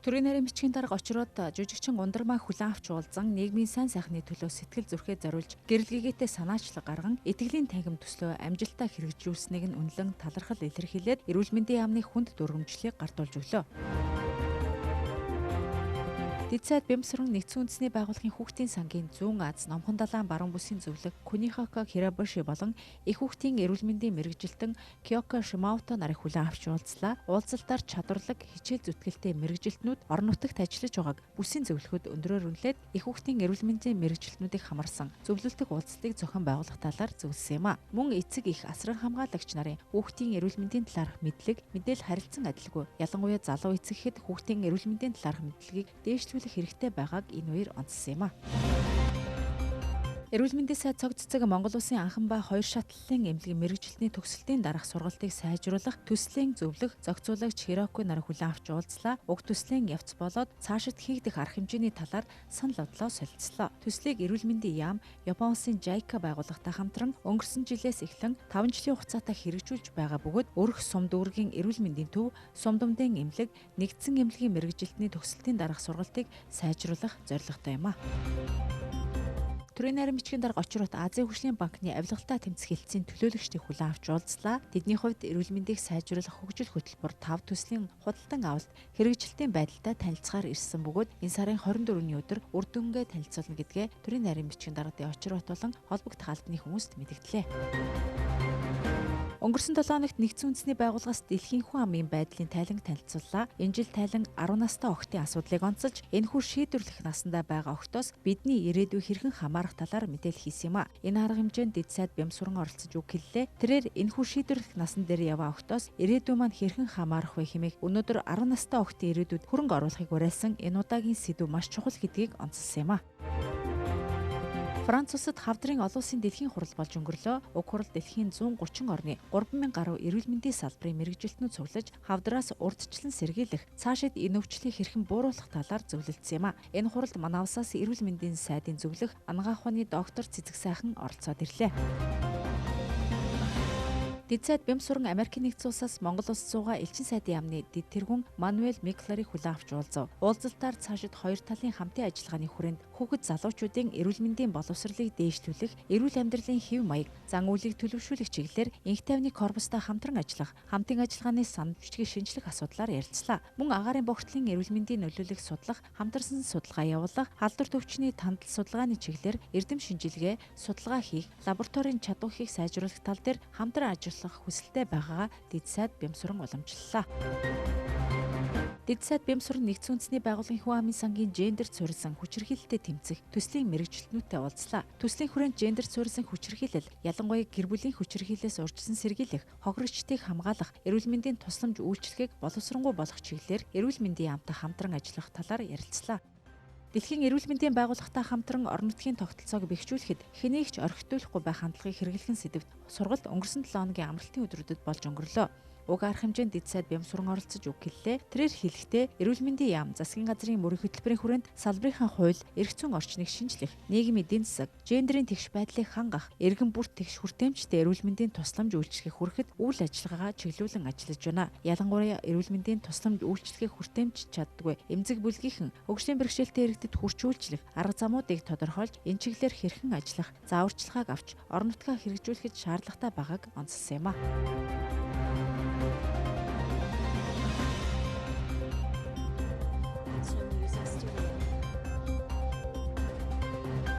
Төрийн нарийн бичгийн дарга очроод жүжигчин Ундрмаа хүлээн авч уулзан нийгмийн сайн сайхны төлөө сэтгэл зүрхээ зориулж гэрэлгийгээтэй санаачлаг гарган итгэлийн танхим төслөө амжилттай хэрэгжүүлснийг нь үнэлэн талархал илэрхийлээд эрүүл мэндийн яамны хүнд дүрмжлэлийг гартуулж өглөө. Дэд сайд Бямсран нэгдсэн үндэсний байгууллагын хүүхдийн сангийн зүүн Аз номхон далайн баруун бүсийн зөвлөх Кунихака Хирабаши болон их хүүхдийн эрүүл мэндийн мэрэгжилтэн Киоко Шимаото нарыг хүлээн авч уулзлаа. Уулзалтаар чадварлаг хичээл зүтгэлтэй мэрэгжилтнүүд орон нутагт ажиллаж байгааг бүсийн зөвлөхөд өндрөөр үнэлээд их хүүхдийн эрүүл мэндийн мэрэгжилтнүүдийг хамарсан зөвлөлтөг уулзалтыг зохион байгуулах талаар зөвлөсөн юм а. Мөн эцэг их асран хамгаалагч нарын хүүхдийн эрүүл мэндийн талаарх мэдлэг, мэдээлэл харилцан адилгүй. Ялангуяа залуу эцэгхэд хүүхдийн эрүүл мэндийн талаарх мэдлэгийг дээшлүүлэх хэрэгтэй байгааг энэ үеэр онцлсан юм а. Эрүүл мэндийн сайд цог цэцэг Монгол Улсын анхан ба 2 шатлалын эмнэлгийн мэрэгжилтний төгсөлтийн дараах сургалтыг сайжруулах төслийн зөвлөх зохицуулагч Хироко нар хүлээн авч уулзлаа. Уг төслийн явц болоод цаашид хийгдэх арга хэмжээний талаар санал бодлоо солилцлоо. Төслийг эрүүл мэндийн яам Япон улсын JICA байгууллагатай хамтран өнгөрсөн жилээс эхлэн 5 жилийн хугацаатай хэрэгжүүлж байгаа бөгөөд өрх сум дүүргийн эрүүл мэндийн төв, сум думдын эмнэлэг, нэгдсэн эмнэлгийн мэрэгжилтний төгсөлтийн дараах сургалтыг сайжруулах зорилготой юм а. Төрийн нарийн бичгийн дарга очроод Азийн хөгжлийн банкны авилгалтай тэмцэх хэлтсийн төлөөлөгчдийг хүлээн авч уулзлаа. Тэдний хувьд эрүүл мэндийг сайжруулах хөгжил хөтөлбөр 5 төслийн худалдан авалт хэрэгжилтийн байдалтай танилцахаар ирсэн бөгөөд энэ сарын 24-ний өдөр үр дүнгээ танилцуулна гэдгээ Төрийн нарийн бичгийн даргын очроод болон холбогдох албаны хүмүүст мэдгдлээ. Өнгөрсөн 7 хоногт нэгдсэн үндэсний байгууллагаас дэлхийн хүн амын байдлын тайланг танилцууллаа. Энэ жил тайланг 10 настай охидын асуудлыг онцолж, энэхүү шийдвэрлэх насандаа байгаа охидоос бидний ирээдүй хэрхэн хамаарах талаар мэдээлэл хийсэн юм а. Энэ арга хэмжээнд дэд сайд Бямсран оролцож үг хэллээ. Тэрээр энэхүү шийдвэрлэх насан дээр яваа охидоос ирээдүй маань хэрхэн хамаарах вэ хэмээх өнөөдөр 10 настай охидын ирээдүйд хөрөнгө оруулахыг уриалсан энэ удаагийн сэдв маш чухал гэдгийг онцлсан юм а. Франц улсад хавдрын олон улсын дэлхийн хурал болж өнгөрлөө. Уг хурал дэлхийн 130 орны 3000 гаруй эрүүл мэндийн салбарын мэрэгжилтнүүд цуглаж хавдраас урьдчилан сэргийлэх, цаашид энэ өвчлийг хэрхэн бууруулах талаар зөвлөлдсөн юм а. Энэ хуралд манай улсаас эрүүл мэндийн сайдын зөвлөх анагаах ухааны доктор Цэцэг сайхан оролцоод ирлээ. Дэд сайд Бямсран Америкийн нэгдсэн улсаас Монгол улс суугаа элчин сайдын яамны дэд тэргүүн Мануэль Микларыг хүлээн авч уулзав. Уулзалтаар цаашид хоёр талын хамтын ажиллагааны хүрээнд хүүхэд залуучуудын эрүүл мэндийн боловсролыг дээшлүүлэх, эрүүл амьдралын хэв маяг, зан үйлийг төлөвшүүлэх чиглэлээр энх тайвны корпустай хамтран ажиллах, хамтын ажиллагааны санал бичгийг шинжлэх асуудлаар ярилцлаа. Мөн агаарын богтлын эрүүл мэндийн нөлөөллийг судлах, хамтарсан судалгаа явуулах, халдвар төвчний тандал судалгааны чиглэлээр эрдэм шинжилгээ, судалгаа хийх, лабораторийн чадварыг сайжруулах тал дээр хамтран ажиллах хүсэлтэй байгаагаа дэд сайд Бямсран уламжлалаа. Дэд сайд Бямсран нэгдсэн үндэсний байгууллагын хүн амын сангийн гендерт суурилсан хүчирхийлэлтэд тэмцэх төслийн мэрэгжилтнүүдтэй уулзлаа. Төслийн хүрээнд гендерт суурилсан хүчирхийлэл, ялангуяа гэр бүлийн хүчирхийлэлээс урьдчилан сэргийлэх, хохирогчдыг хамгаалах, эрүүл мэндийн тусламж үйлчлэгийг боловсронгуй болгох чиглэлээр эрүүл мэндийн яамтай хамтран ажиллах талаар ярилцлаа. Дэлхийн эрүүл мэндийн байгууллагатай хамтран орон нутгийн тогтолцоог бэхжүүлэхэд хэнийг ч орхитуулахгүй байх хандлагыг хэрэглэх сэдвт сургалт өнгөрсөн 7 хоногийн амралтын өдрүүдэд болж өнгөрлөө. Уг арга хэмжээнд дэд сайд Бямсран оролцож үг хэллээ. Тэрээр хэлэхдээ эрүүл мэндийн яам, засгийн газрын мөрийн хөтөлбөрийн хүрээнд салбарынхаа хууль, эрх зүйн орчныг шинжлэх, нийгмийн эдийн засаг, гендерийн тэгш байдлыг хангах, эргэн бүрт тэгш хүртээмжтэй эрүүл мэндийн тусламж үйлчлэгийг хүрэхэд үйл ажиллагаагаа чиглүүлэн ажиллаж байна. Ялангуяа эрүүл мэндийн тусламж үйлчлэгийг хүртээмжч чаддаггүй эмзэг бүлгийнхэн хөгжлийн бэрхшээлтэй иргэдэд хүрчүүлжлэх арга замуудыг тодорхойлж энэ чиглэлээр хэрхэн ажиллах, зааварчилгааг авч орон нутгаа хэрэгжүүлэхэд шаардлагатай байгааг онцлсан юм а.